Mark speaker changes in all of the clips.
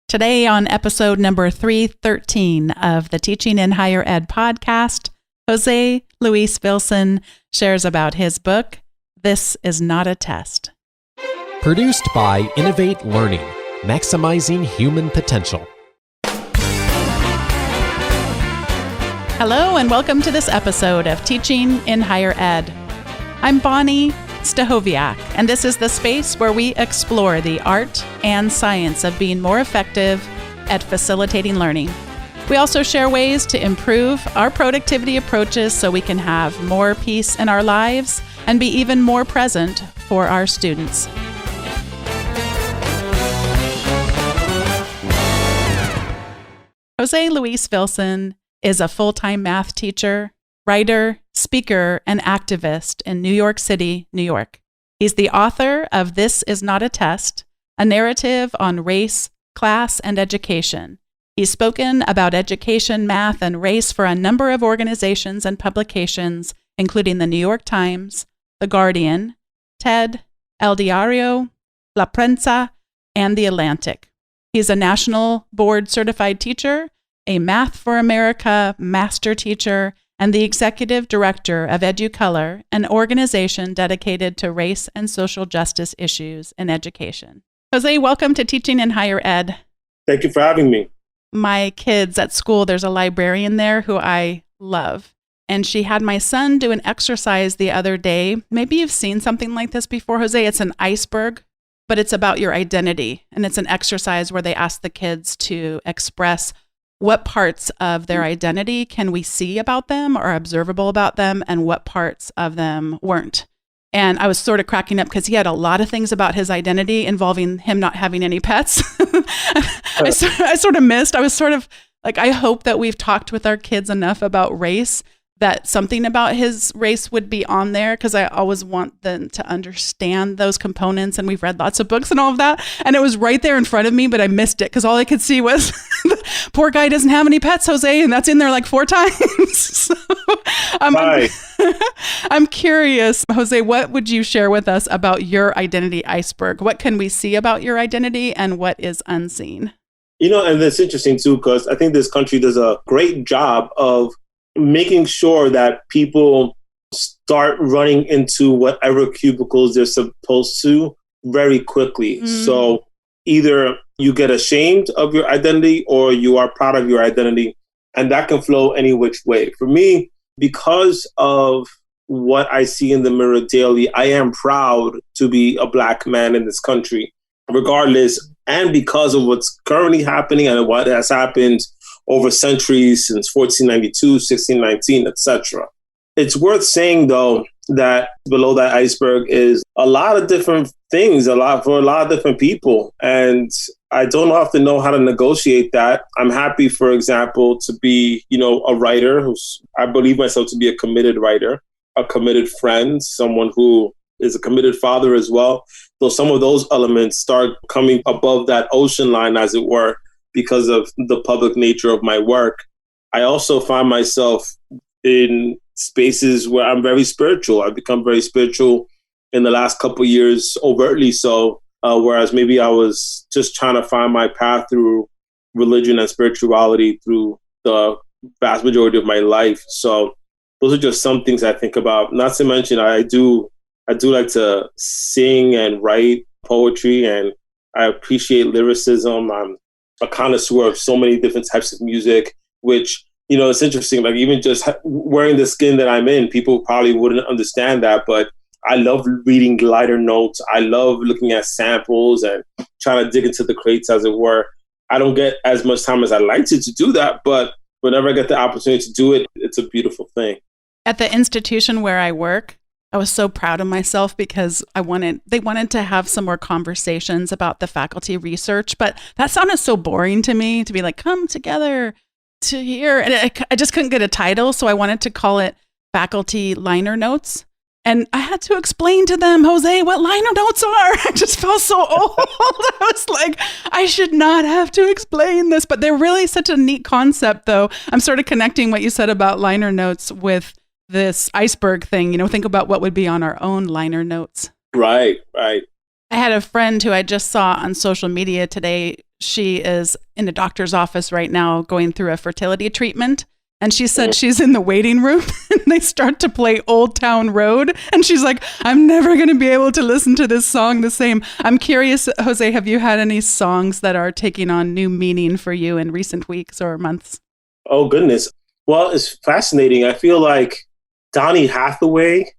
Speaker 1: Today on episode number 313 of the Teaching in Higher Ed podcast, José Luis Vilson shares about his book, This Is Not a Test.
Speaker 2: Produced by Innovate Learning, maximizing human potential.
Speaker 1: Hello and welcome to this episode of Teaching in Higher Ed. I'm Bonnie Stachowiak, and this is the space where we explore the art and science of being more effective at facilitating learning. We also share ways to improve our productivity approaches so we can have more peace in our lives and be even more present for our students. José Luis Vilson is a full-time math teacher, writer, speaker, and activist in New York City, New York. He's the author of This Is Not a Test, a narrative on race, class, and education. He's spoken about education, math, and race for a number of organizations and publications, including the New York Times, The Guardian, TED, El Diario, La Prensa, and The Atlantic. He's a national board certified teacher, a Math for America master teacher, and the executive director of EduColor, an organization dedicated to race and social justice issues in education. José, welcome to Teaching in Higher Ed.
Speaker 3: Thank you for having me.
Speaker 1: My kids at school, there's a librarian there who I love, and she had my son do an exercise the other day. Maybe you've seen something like this before, José. It's an iceberg, but it's about your identity, and it's an exercise where they ask the kids to express what parts of their identity can we see about them or observable about them, and what parts of them weren't. And I was sort of cracking up because he had a lot of things about his identity involving him not having any pets. I sort of missed. I was sort of like, I hope that we've talked with our kids enough about race that something about his race would be on there, because I always want them to understand those components, and we've read lots of books and all of that, and it was right there in front of me, but I missed it because all I could see was poor guy doesn't have any pets, José, and that's in there like 4 times. So, I'm curious, José, what would you share with us about your identity iceberg? What can we see about your identity and what is unseen?
Speaker 3: You know, and that's interesting too, because I think this country does a great job of making sure that people start running into whatever cubicles they're supposed to very quickly. So either you get ashamed of your identity or you are proud of your identity, and that can flow any which way. For me, because of what I see in the mirror daily, I am proud to be a Black man in this country, regardless, and because of what's currently happening and what has happened over centuries since 1492, 1619, etc. It's worth saying, though, that below that iceberg is a lot of different things, for a lot of different people. And I don't often know how to negotiate that. I'm happy, for example, to be, a writer I believe myself to be a committed writer, a committed friend, someone who is a committed father as well. So some of those elements start coming above that ocean line, as it were, because of the public nature of my work. I also find myself in spaces where I'm very spiritual. I've become very spiritual in the last couple of years, overtly so, whereas maybe I was just trying to find my path through religion and spirituality through the vast majority of my life. So those are just some things I think about. Not to mention, I do like to sing and write poetry, and I appreciate lyricism. I'm a connoisseur of so many different types of music, which, it's interesting. Like, even just wearing the skin that I'm in, people probably wouldn't understand that, but I love reading lighter notes. I love looking at samples and trying to dig into the crates, as it were. I don't get as much time as I'd like to do that, but whenever I get the opportunity to do it, it's a beautiful thing.
Speaker 1: At the institution where I work, I was so proud of myself because they wanted to have some more conversations about the faculty research, but that sounded so boring to me, to be like, come together to hear. And I just couldn't get a title, so I wanted to call it faculty liner notes. And I had to explain to them, José, what liner notes are. I just felt so old. I was like, I should not have to explain this, but they're really such a neat concept, though. I'm sort of connecting what you said about liner notes with this iceberg thing, think about what would be on our own liner notes.
Speaker 3: Right.
Speaker 1: I had a friend who I just saw on social media today she is in a doctor's office right now going through a fertility treatment. And she said she's in the waiting room and they start to play Old Town Road. And she's like, I'm never going to be able to listen to this song the same. I'm curious, Jose, have you had any songs that are taking on new meaning for you in recent weeks or months?
Speaker 3: Oh, goodness. Well, it's fascinating. I feel like Donny Hathaway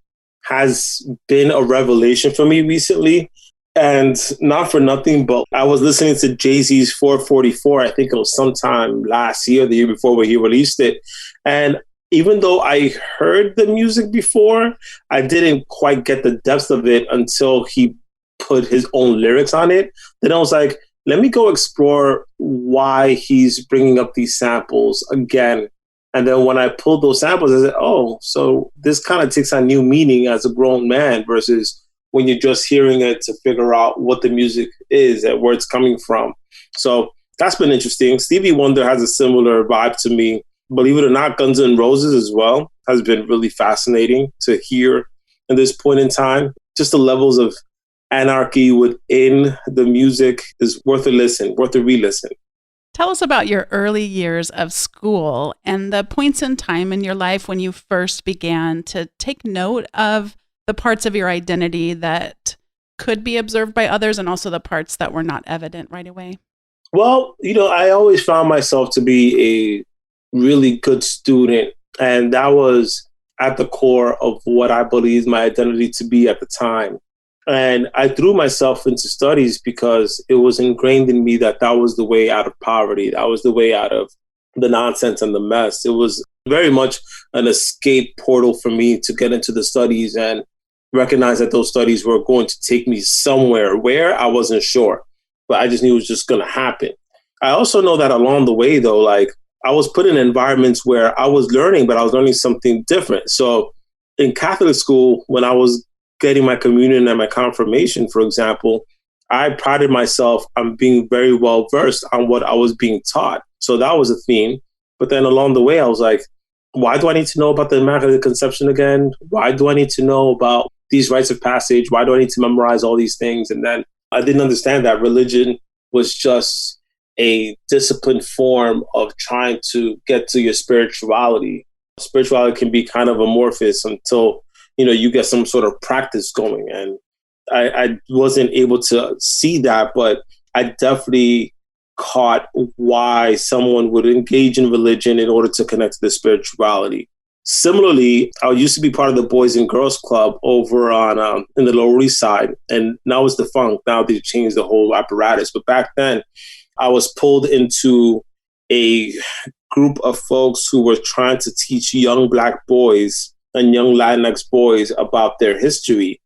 Speaker 3: has been a revelation for me recently. And not for nothing, but I was listening to Jay-Z's 444, I think it was sometime last year, the year before, where he released it. And even though I heard the music before, I didn't quite get the depth of it until he put his own lyrics on it. Then I was like, let me go explore why he's bringing up these samples again. And then when I pulled those samples, I said, oh, so this kind of takes on new meaning as a grown man versus when you're just hearing it to figure out what the music is and where it's coming from. So that's been interesting. Stevie Wonder has a similar vibe to me. Believe it or not, Guns N' Roses as well has been really fascinating to hear in this point in time. Just the levels of anarchy within the music is worth a listen, worth a re-listen.
Speaker 1: Tell us about your early years of school and the points in time in your life when you first began to take note of the parts of your identity that could be observed by others and also the parts that were not evident right away.
Speaker 3: Well, I always found myself to be a really good student, and that was at the core of what I believed my identity to be at the time. And I threw myself into studies because it was ingrained in me that that was the way out of poverty. That was the way out of the nonsense and the mess. It was very much an escape portal for me to get into the studies and recognize that those studies were going to take me somewhere where I wasn't sure, but I just knew it was just going to happen. I also know that along the way, though, like I was put in environments where I was learning, but I was learning something different. So in Catholic school, when I was getting my communion and my confirmation, for example, I prided myself on being very well versed on what I was being taught. So that was a theme. But then along the way, I was like, why do I need to know about the Immaculate Conception again? Why do I need to know about these rites of passage? Why do I need to memorize all these things? And then I didn't understand that religion was just a disciplined form of trying to get to your spirituality. Spirituality can be kind of amorphous until, you get some sort of practice going. And I wasn't able to see that, but I definitely caught why someone would engage in religion in order to connect to the spirituality. Similarly, I used to be part of the Boys and Girls Club over on in the Lower East Side, and now it's defunct. Now they've changed the whole apparatus. But back then, I was pulled into a group of folks who were trying to teach young Black boys and young Latinx boys about their history.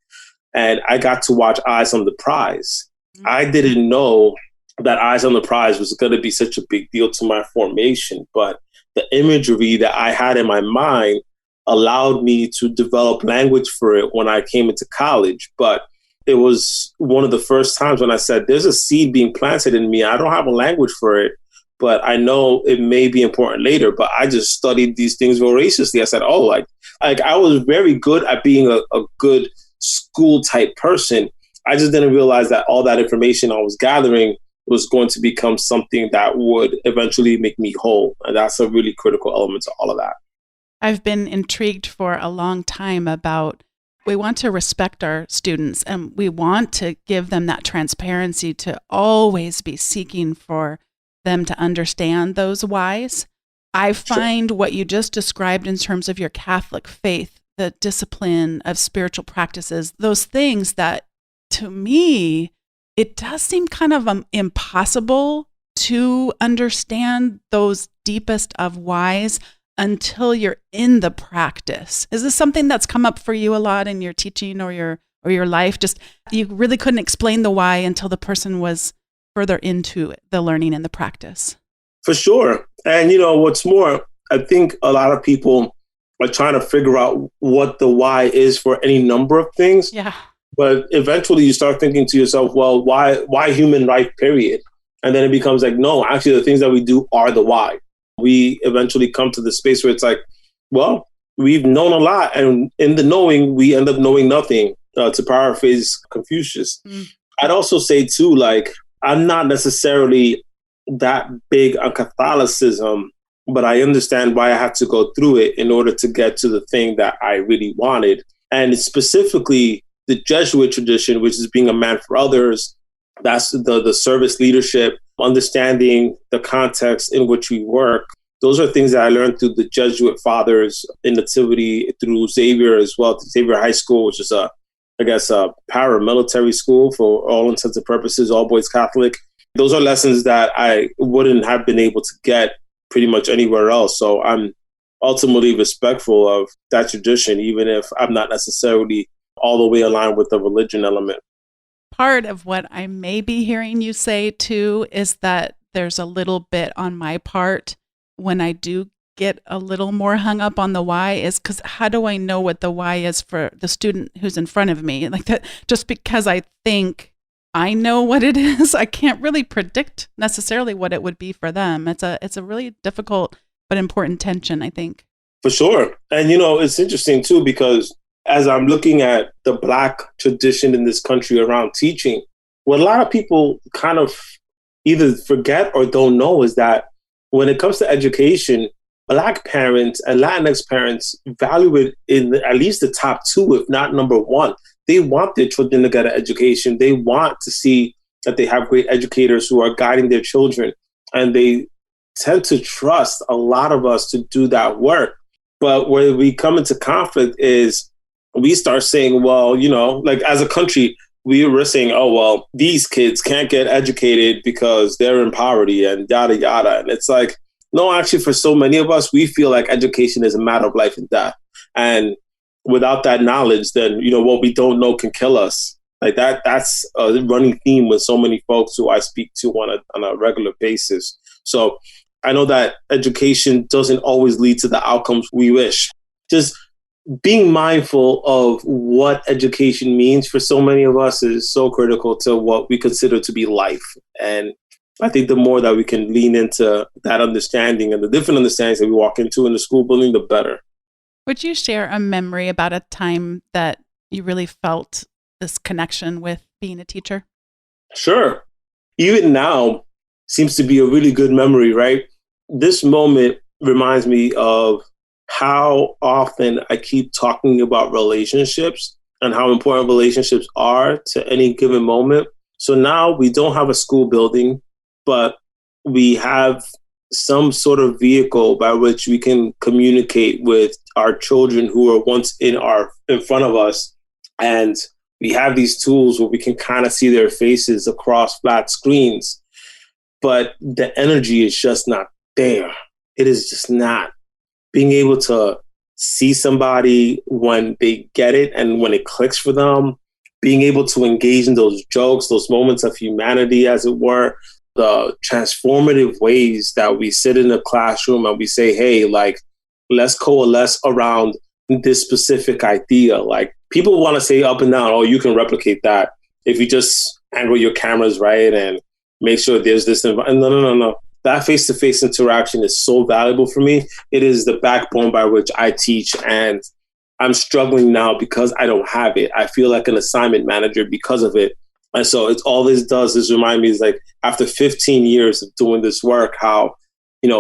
Speaker 3: And I got to watch Eyes on the Prize. I didn't know that Eyes on the Prize was going to be such a big deal to my formation, but the imagery that I had in my mind allowed me to develop language for it when I came into college. But it was one of the first times when I said, there's a seed being planted in me. I don't have a language for it, but I know it may be important later. But I just studied these things voraciously. I said, like I was very good at being a good school type person. I just didn't realize that all that information I was gathering was going to become something that would eventually make me whole. And that's a really critical element to all of that.
Speaker 1: I've been intrigued for a long time about, we want to respect our students and we want to give them that transparency to always be seeking for them to understand those whys. I find what you just described in terms of your Catholic faith, the discipline of spiritual practices, those things that to me, it does seem kind of impossible to understand those deepest of whys until you're in the practice. Is this something that's come up for you a lot in your teaching or your life? Just you really couldn't explain the why until the person was further into the learning and the practice.
Speaker 3: For sure. And what's more, I think a lot of people are trying to figure out what the why is for any number of things.
Speaker 1: Yeah.
Speaker 3: But eventually you start thinking to yourself, well, why human life, period? And then it becomes like, no, actually the things that we do are the why. We eventually come to the space where it's like, well, we've known a lot. And in the knowing, we end up knowing nothing, to paraphrase Confucius. I'd also say too, like, I'm not necessarily that big on Catholicism, but I understand why I had to go through it in order to get to the thing that I really wanted. And specifically the Jesuit tradition, which is being a man for others. That's the service leadership, understanding the context in which we work. Those are things that I learned through the Jesuit fathers in Nativity, through Xavier as well, Xavier High School, which is a paramilitary school for all intents and purposes, all boys Catholic. Those are lessons that I wouldn't have been able to get pretty much anywhere else. So I'm ultimately respectful of that tradition, even if I'm not necessarily all the way aligned with the religion element.
Speaker 1: Part of what I may be hearing you say too is that there's a little bit on my part when I do get a little more hung up on the why, is because how do I know what the why is for the student who's in front of me? Like that, just because I think I know what it is, I can't really predict necessarily what it would be for them. It's a really difficult but important tension, I think.
Speaker 3: For sure. And, it's interesting too, because as I'm looking at the Black tradition in this country around teaching, what a lot of people kind of either forget or don't know is that when it comes to education, Black parents and Latinx parents value it in at least the top two, if not number one. They want their children to get an education. They want to see that they have great educators who are guiding their children. And they tend to trust a lot of us to do that work. But where we come into conflict is we start saying, well, like as a country, we were saying, oh, well, these kids can't get educated because they're in poverty and yada, yada. And it's like, no, actually, for so many of us, we feel like education is a matter of life and death. And without that knowledge, then, what we don't know can kill us. Like that's a running theme with so many folks who I speak to on a regular basis. So I know that education doesn't always lead to the outcomes we wish. Just being mindful of what education means for so many of us is so critical to what we consider to be life. And I think the more that we can lean into that understanding and the different understandings that we walk into in the school building, the better.
Speaker 1: Would you share a memory about a time that you really felt this connection with being a teacher?
Speaker 3: Sure. Even now seems to be a really good memory, right? This moment reminds me of how often I keep talking about relationships and how important relationships are to any given moment. So now we don't have a school building, but we have some sort of vehicle by which we can communicate with our children who are once in front of us. And we have these tools where we can kind of see their faces across flat screens, but the energy is just not there. It is just not. Being able to see somebody when they get it and when it clicks for them, being able to engage in those jokes, those moments of humanity, as it were, the transformative ways that we sit in a classroom and we say, hey, like, let's coalesce around this specific idea. Like, people want to say up and down, oh, you can replicate that if you just angle your cameras right and make sure there's this. No. That face-to-face interaction is so valuable for me. It is the backbone by which I teach. And I'm struggling now because I don't have it. I feel like an assignment manager because of it. And so it's all this does is remind me, is like after 15 years of doing this work, how,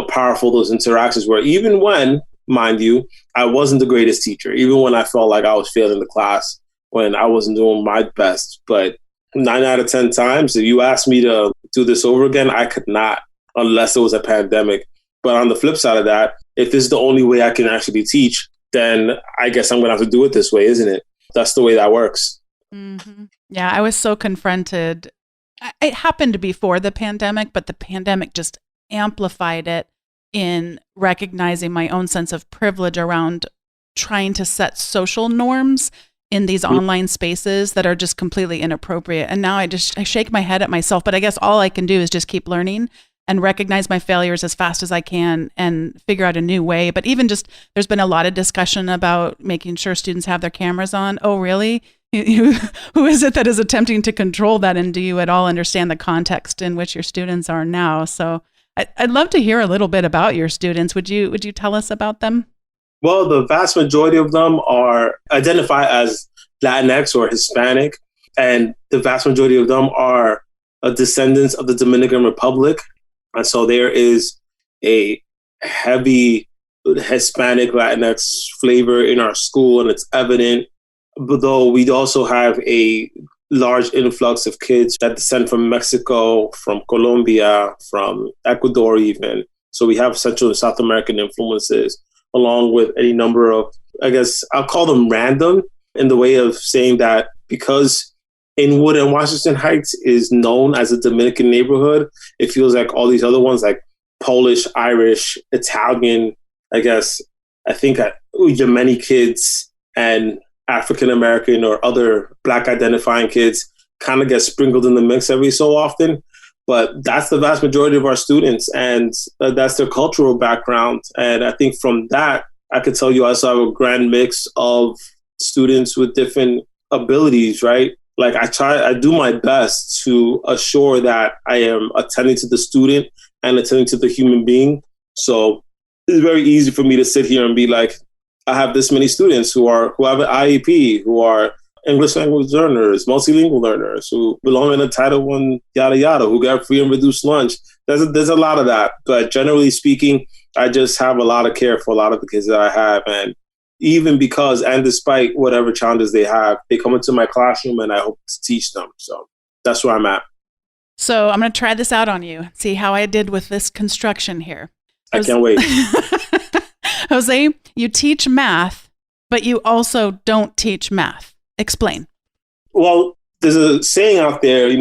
Speaker 3: powerful those interactions were, even when, mind you, I wasn't the greatest teacher, even when I felt like I was failing the class, when I wasn't doing my best. But 9 out of 10 times, if you asked me to do this over again, I could not, unless it was a pandemic. But on the flip side of that, if this is the only way I can actually teach, then I guess I'm going to have to do it this way, isn't it? That's the way that works.
Speaker 1: Mm-hmm. Yeah, I was so confronted. It happened before the pandemic, but the pandemic just amplified it in recognizing my own sense of privilege around trying to set social norms in these online spaces that are just completely inappropriate. And now I shake my head at myself, but I guess all I can do is just keep learning and recognize my failures as fast as I can and figure out a new way. But even just, there's been a lot of discussion about making sure students have their cameras on. Oh, really? Who is it that is attempting to control that? And do you at all understand the context in which your students are now? So I'd love to hear a little bit about your students. Would you tell us about them?
Speaker 3: Well, the vast majority of them are identify as Latinx or Hispanic, and the vast majority of them are descendants of the Dominican Republic. And so there is a heavy Hispanic Latinx flavor in our school, and it's evident. But though we also have a large influx of kids that descend from Mexico, from Colombia, from Ecuador even. So we have Central and South American influences, along with any number of, I guess, I'll call them random, in the way of saying that because Inwood and Washington Heights is known as a Dominican neighborhood, it feels like all these other ones, like Polish, Irish, Italian, I think Yemeni kids and African American or other Black identifying kids kind of get sprinkled in the mix every so often. But that's the vast majority of our students, and that's their cultural background. And I think from that, I could tell you I also have a grand mix of students with different abilities, right? Like I do my best to assure that I am attending to the student and attending to the human being. So it's very easy for me to sit here and be like, I have this many students who have an IEP, who are English language learners, multilingual learners, who belong in a Title I, yada, yada, who get free and reduced lunch. There's a lot of that. But generally speaking, I just have a lot of care for a lot of the kids that I have. And even because, and despite whatever challenges they have, they come into my classroom and I hope to teach them. So that's where I'm at.
Speaker 1: So I'm going to try this out on you, see how I did with this construction here.
Speaker 3: I can't wait.
Speaker 1: Jose, you teach math, but you also don't teach math. Explain.
Speaker 3: Well, there's a saying out there,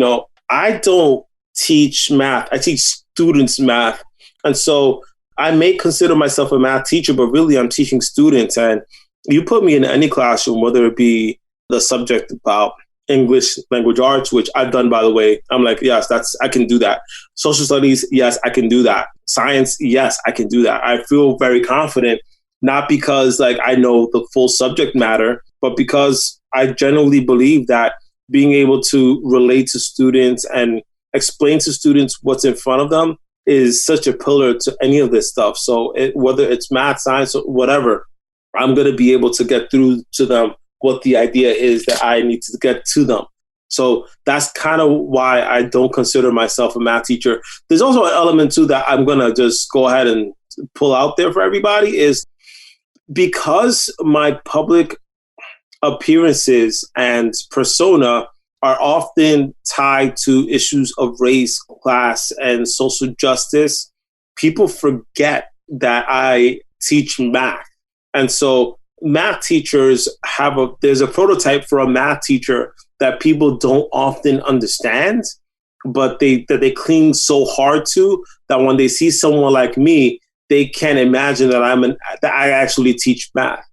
Speaker 3: I don't teach math. I teach students math. And so I may consider myself a math teacher, but really I'm teaching students. And you put me in any classroom, whether it be the subject about English language arts, which I've done, by the way. I'm like, yes, I can do that. Social studies, yes, I can do that. Science, yes, I can do that. I feel very confident, not because I know the full subject matter, but because I genuinely believe that being able to relate to students and explain to students what's in front of them is such a pillar to any of this stuff. So whether it's math, science, or whatever, I'm going to be able to get through to them what the idea is that I need to get to them. So that's kind of why I don't consider myself a math teacher. There's also an element too that I'm going to just go ahead and pull out there for everybody, is because my public appearances and persona are often tied to issues of race, class, and social justice, people forget that I teach math. And so math teachers there's a prototype for a math teacher that people don't often understand, but they cling so hard to that when they see someone like me, they can't imagine that I actually teach math.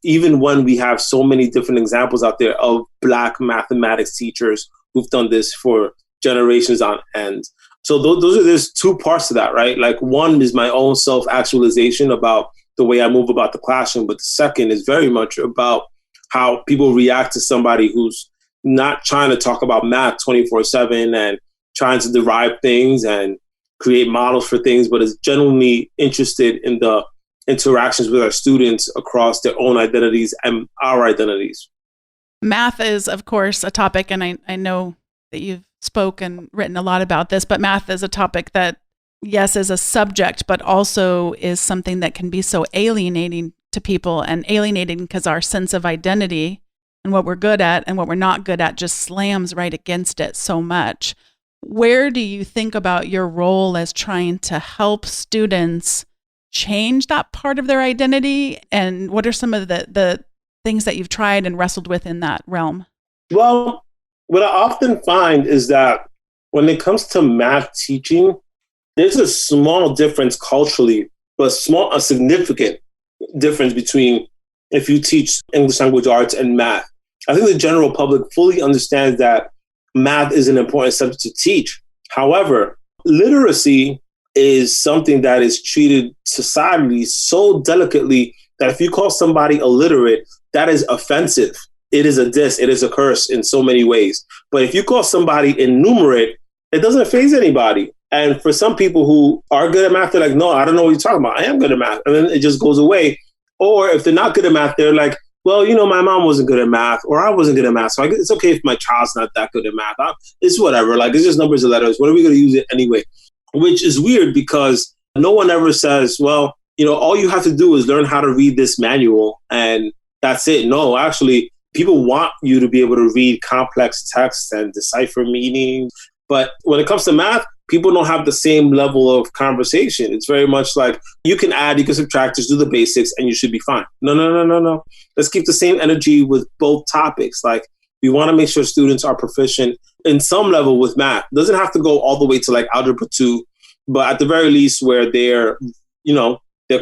Speaker 3: Even when we have so many different examples out there of Black mathematics teachers who've done this for generations on end. So there's two parts to that, right? Like one is my own self-actualization about the way I move about the classroom. But the second is very much about how people react to somebody who's not trying to talk about math 24/7 and trying to derive things and create models for things, but is genuinely interested in the interactions with our students across their own identities and our identities.
Speaker 1: Math is, of course, a topic, and I know that you've spoken, written a lot about this, but math is a topic that, yes, is a subject, but also is something that can be so alienating to people, and alienating because our sense of identity and what we're good at and what we're not good at just slams right against it so much. Where do you think about your role as trying to help students change that part of their identity? And what are some of the things that you've tried and wrestled with in that realm?
Speaker 3: Well, what I often find is that when it comes to math teaching, there's a small difference culturally, but a significant difference between if you teach English language arts and math. I think the general public fully understands that math is an important subject to teach. However, literacy is something that is treated societally so delicately that if you call somebody illiterate, that is offensive. It is a diss, it is a curse in so many ways. But if you call somebody innumerate, it doesn't faze anybody. And for some people who are good at math, they're like, no, I don't know what you're talking about. I am good at math. And then it just goes away. Or if they're not good at math, they're like, well, my mom wasn't good at math, or I wasn't good at math, so it's okay if my child's not that good at math. It's whatever. Like, it's just numbers and letters. What are we going to use it anyway? Which is weird because no one ever says, well, all you have to do is learn how to read this manual and that's it. No, actually, people want you to be able to read complex texts and decipher meanings. But when it comes to math, people don't have the same level of conversation. It's very much like you can add, you can subtract, just do the basics and you should be fine. No. Let's keep the same energy with both topics. Like, we want to make sure students are proficient in some level with math. It doesn't have to go all the way to like algebra 2, but at the very least where they're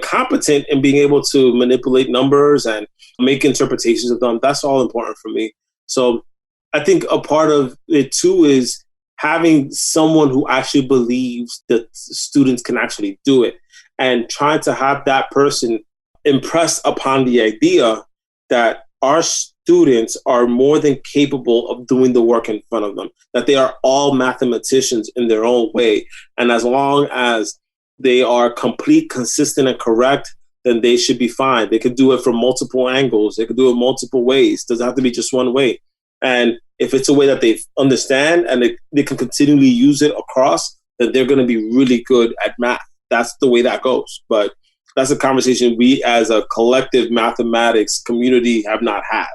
Speaker 3: competent in being able to manipulate numbers and make interpretations of them. That's all important for me. So I think a part of it too is having someone who actually believes that students can actually do it and trying to have that person impressed upon the idea that our students are more than capable of doing the work in front of them, that they are all mathematicians in their own way. And as long as they are complete, consistent, and correct, then they should be fine. They could do it from multiple angles. They could do it multiple ways. It doesn't have to be just one way. And if it's a way that they understand and they can continually use it across, then they're going to be really good at math. That's the way that goes. But that's a conversation we as a collective mathematics community have not had.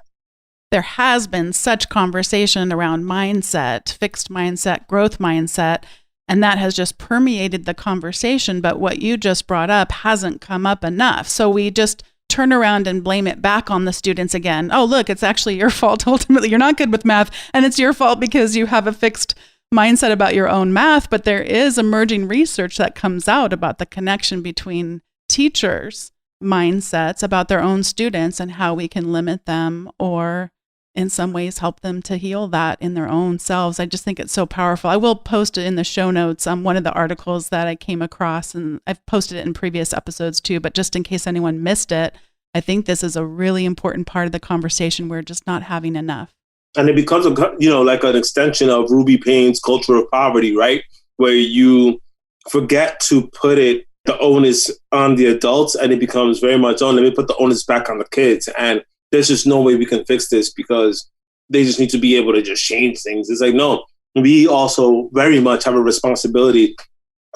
Speaker 1: There has been such conversation around mindset, fixed mindset, growth mindset, and that has just permeated the conversation. But what you just brought up hasn't come up enough. So we just turn around and blame it back on the students again. Oh, look, it's actually your fault. Ultimately, you're not good with math, and it's your fault because you have a fixed mindset about your own math. But there is emerging research that comes out about the connection between teachers' mindsets about their own students and how we can limit them or in some ways help them to heal that in their own selves. I just think it's so powerful. I will post it in the show notes on one of the articles that I came across, and I've posted it in previous episodes too, but just in case anyone missed it, I think this is a really important part of the conversation. We're just not having enough.
Speaker 3: And it becomes like an extension of Ruby Payne's culture of poverty, right? Where you forget to put the onus on the adults, and it becomes very much, let me put the onus back on the kids. And there's just no way we can fix this because they just need to be able to just change things. It's like, no, we also very much have a responsibility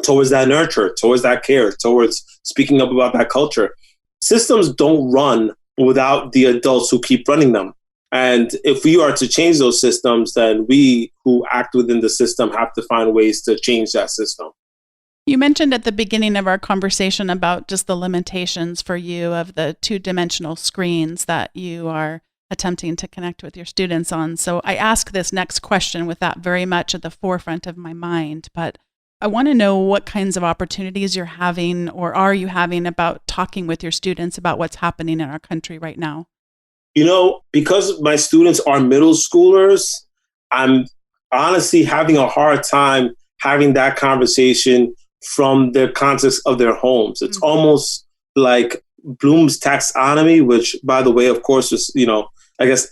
Speaker 3: towards that nurture, towards that care, towards speaking up about that culture. Systems don't run without the adults who keep running them. And if we are to change those systems, then we who act within the system have to find ways to change that system.
Speaker 1: You mentioned at the beginning of our conversation about just the limitations for you of the two-dimensional screens that you are attempting to connect with your students on. So I ask this next question with that very much at the forefront of my mind, but I want to know what kinds of opportunities you're having or are you having about talking with your students about what's happening in our country right now?
Speaker 3: Because my students are middle schoolers, I'm honestly having a hard time having that conversation from the context of their homes. It's almost like Bloom's taxonomy, which, by the way, of course, is, I guess,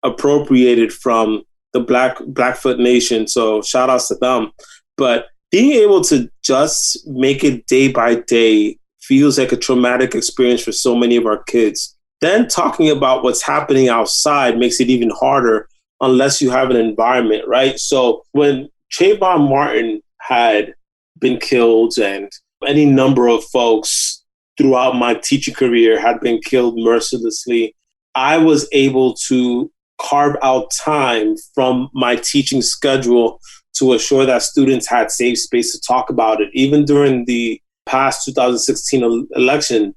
Speaker 3: appropriated from the Blackfoot Nation. So shout outs to them. But being able to just make it day by day feels like a traumatic experience for so many of our kids. Then talking about what's happening outside makes it even harder unless you have an environment, right? So when Trayvon Martin had been killed and any number of folks throughout my teaching career had been killed mercilessly, I was able to carve out time from my teaching schedule to assure that students had safe space to talk about it. Even during the past 2016 election,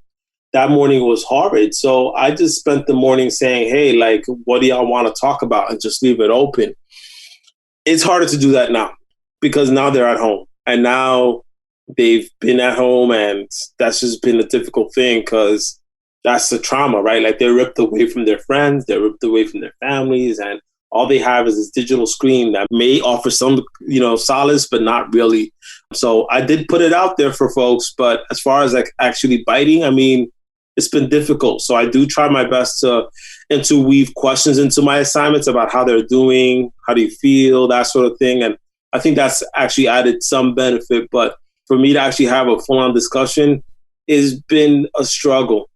Speaker 3: that morning was horrid. So I just spent the morning saying, hey, like, what do y'all want to talk about? And just leave it open. It's harder to do that now because now they're at home. And now they've been at home, and that's just been a difficult thing because that's the trauma, right? Like, they're ripped away from their friends, they're ripped away from their families, and all they have is this digital screen that may offer some, solace, but not really. So I did put it out there for folks, but as far as like actually biting, I mean, it's been difficult. So I do try my best to interweave questions into my assignments about how they're doing, how do you feel, that sort of thing. And I think that's actually added some benefit, but for me to actually have a full-on discussion has been a struggle.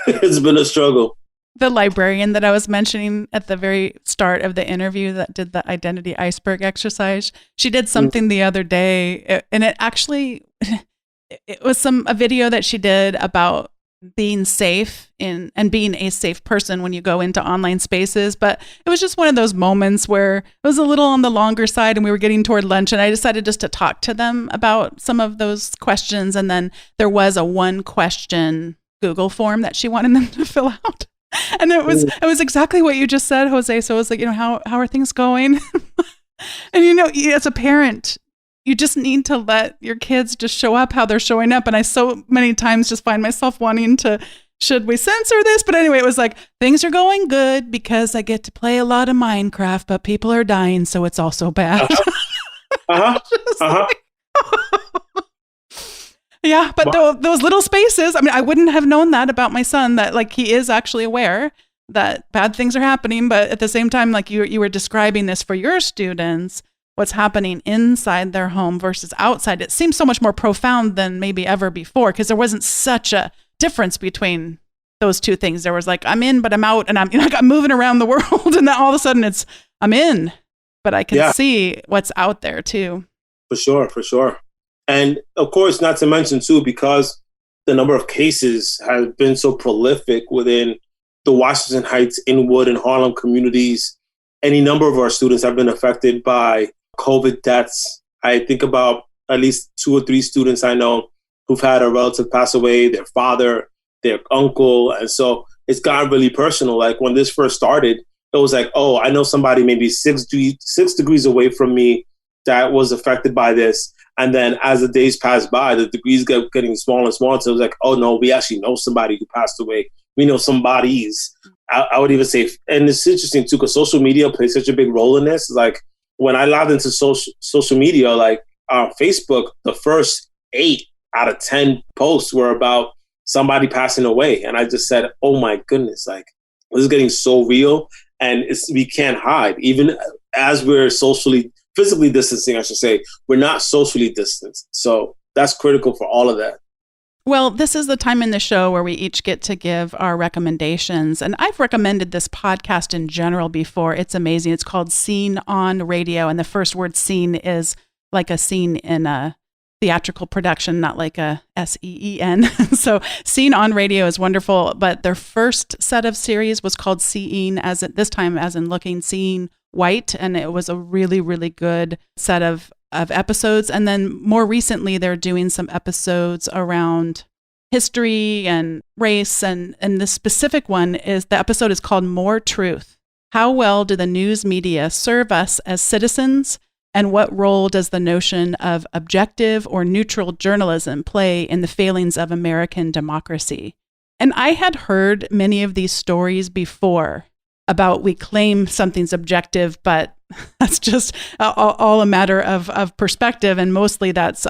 Speaker 3: It's been a struggle.
Speaker 1: The librarian that I was mentioning at the very start of the interview that did the identity iceberg exercise, she did something the other day, and it actually, it was a video that she did about being safe and being a safe person when you go into online spaces. But it was just one of those moments where it was a little on the longer side and we were getting toward lunch, and I decided just to talk to them about some of those questions. And then there was a 1-question Google form that she wanted them to fill out. And it was exactly what you just said, Jose. So it was like, how are things going? And, as a parent, you just need to let your kids just show up how they're showing up. And I so many times just find myself wanting to, should we censor this? But anyway, it was like, things are going good because I get to play a lot of Minecraft, but people are dying. So it's also bad. Yeah, but those little spaces, I mean, I wouldn't have known that about my son, that like he is actually aware that bad things are happening. But at the same time, like you were describing this for your students, what's happening inside their home versus outside, it seems so much more profound than maybe ever before, because there wasn't such a difference between those two things. There was like, I'm in, but I'm out, and I'm moving around the world. And then all of a sudden it's, I'm in, but I can see what's out there too. For
Speaker 3: sure. And of course, not to mention too, because the number of cases has been so prolific within the Washington Heights, Inwood, and Harlem communities, any number of our students have been affected by COVID deaths. I think about at least 2 or 3 students I know who've had a relative pass away, their father, their uncle. And so it's gotten really personal. Like when this first started, it was like, oh, I know somebody maybe 6 degrees away from me that was affected by this. And then as the days passed by, the degrees kept getting smaller and smaller. So it was like, oh, no, we actually know somebody who passed away. We know somebody's. I would even say, and it's interesting too, because social media plays such a big role in this. Like when I logged into social media, like on Facebook, the first 8 out of 10 posts were about somebody passing away. And I just said, oh my goodness, like this is getting so real, and we can't hide. Even as we're physically distancing, I should say, we're not socially distanced. So that's critical for all of that.
Speaker 1: Well, this is the time in the show where we each get to give our recommendations. And I've recommended this podcast in general before. It's amazing. It's called Scene on Radio. And the first word scene is like a scene in a theatrical production, not like a SEEN. So Scene on Radio is wonderful. But their first set of series was called Seeing, this time as in looking, seeing white. And it was a really, really good set of episodes. And then more recently, they're doing some episodes around history and race. And the specific one is, the episode is called More Truth. How well do the news media serve us as citizens? And what role does the notion of objective or neutral journalism play in the failings of American democracy? And I had heard many of these stories before about we claim something's objective, but that's just all a matter of perspective. And mostly that's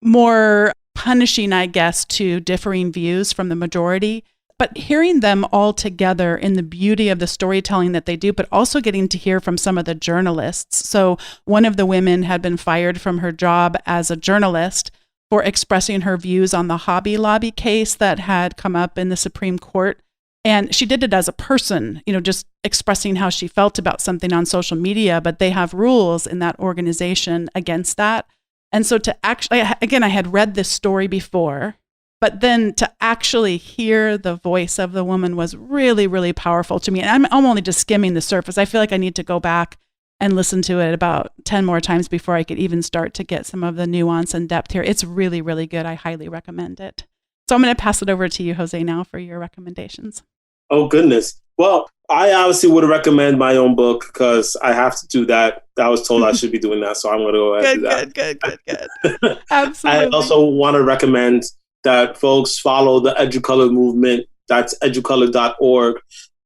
Speaker 1: more punishing, I guess, to differing views from the majority. But hearing them all together in the beauty of the storytelling that they do, but also getting to hear from some of the journalists. So one of the women had been fired from her job as a journalist for expressing her views on the Hobby Lobby case that had come up in the Supreme Court. And she did it as a person, just expressing how she felt about something on social media, but they have rules in that organization against that. And so to actually, again, I had read this story before, but then to actually hear the voice of the woman was really, really powerful to me. And I'm only just skimming the surface. I feel like I need to go back and listen to it about 10 more times before I could even start to get some of the nuance and depth here. It's really, really good. I highly recommend it. So I'm going to pass it over to you, Jose, now for your recommendations.
Speaker 3: Oh, goodness. Well, I obviously would recommend my own book because I have to do that. I was told I should be doing that, so I'm going to go ahead and do that.
Speaker 1: Good. Absolutely.
Speaker 3: I also want to recommend that folks follow the EduColor movement. That's educolor.org.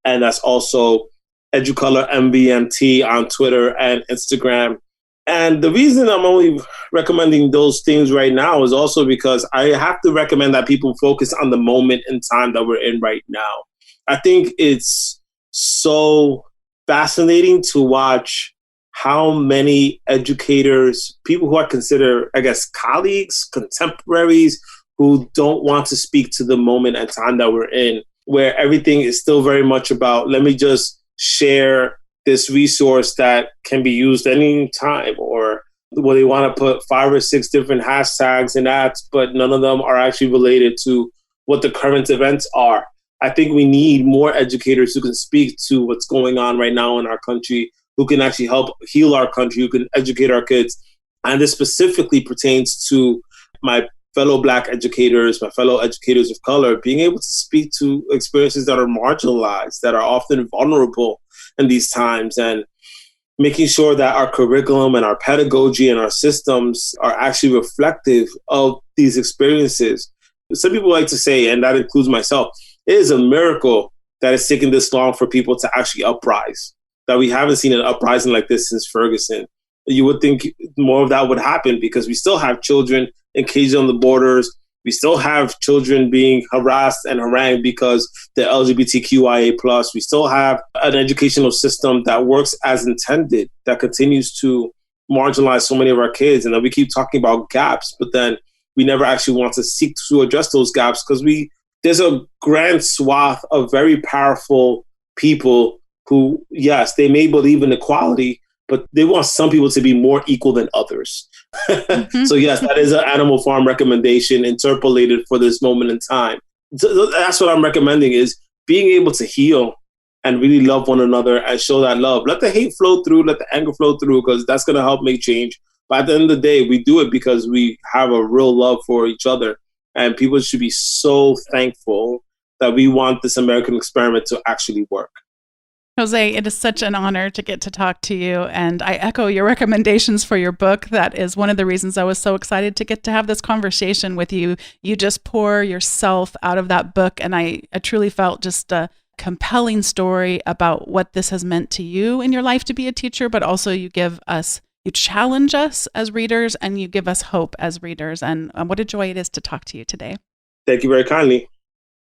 Speaker 3: And that's also EduColor MVMT on Twitter and Instagram. And the reason I'm only recommending those things right now is also because I have to recommend that people focus on the moment in time that we're in right now. I think it's so fascinating to watch how many educators, people who are considered, I guess, colleagues, contemporaries, who don't want to speak to the moment and time that we're in, where everything is still very much about, let me just share this resource that can be used anytime, or where they want to put 5 or 6 different hashtags and ads, but none of them are actually related to what the current events are. I think we need more educators who can speak to what's going on right now in our country, who can actually help heal our country, who can educate our kids. And this specifically pertains to my fellow Black educators, my fellow educators of color, being able to speak to experiences that are marginalized, that are often vulnerable in these times, and making sure that our curriculum and our pedagogy and our systems are actually reflective of these experiences. Some people like to say, and that includes myself, it is a miracle that it's taken this long for people to actually uprise, that we haven't seen an uprising like this since Ferguson. You would think more of that would happen because we still have children engaged on the borders. We still have children being harassed and harangued because they're LGBTQIA+. We still have an educational system that works as intended, that continues to marginalize so many of our kids. And then we keep talking about gaps, but then we never actually want to seek to address those gaps because there's a grand swath of very powerful people who, yes, they may believe in equality, but they want some people to be more equal than others. Mm-hmm. So yes, that is an Animal Farm recommendation interpolated for this moment in time. So that's what I'm recommending, is being able to heal and really love one another and show that love. Let the hate flow through, let the anger flow through, because that's going to help make change. But at the end of the day, we do it because we have a real love for each other. And people should be so thankful that we want this American experiment to actually work.
Speaker 1: Jose, it is such an honor to get to talk to you, and I echo your recommendations for your book. That is one of the reasons I was so excited to get to have this conversation with you. You just pour yourself out of that book, and I truly felt just a compelling story about what this has meant to you in your life to be a teacher, but also you challenge us as readers, and you give us hope as readers, and what a joy it is to talk to you today.
Speaker 3: Thank you very kindly.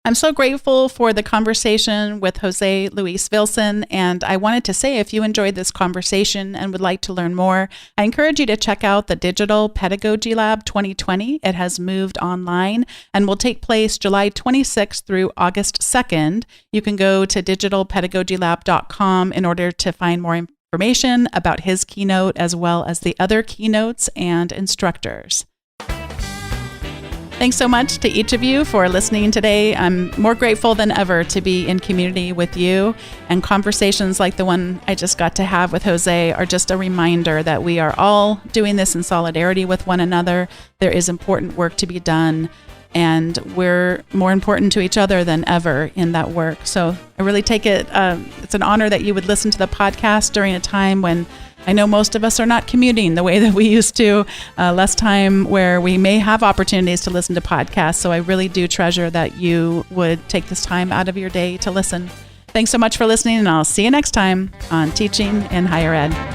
Speaker 1: I'm so grateful for the conversation with José Luis Vilson, and I wanted to say, if you enjoyed this conversation and would like to learn more, I encourage you to check out the Digital Pedagogy Lab 2020. It has moved online and will take place July 26th through August 2nd. You can go to digitalpedagogylab.com in order to find more information about his keynote, as well as the other keynotes and instructors. Thanks so much to each of you for listening today. I'm more grateful than ever to be in community with you, and conversations like the one I just got to have with Jose are just a reminder that we are all doing this in solidarity with one another. There is important work to be done, and we're more important to each other than ever in that work. So I really take it, it's an honor that you would listen to the podcast during a time when I know most of us are not commuting the way that we used to, less time where we may have opportunities to listen to podcasts. So I really do treasure that you would take this time out of your day to listen. Thanks so much for listening, and I'll see you next time on Teaching in Higher Ed.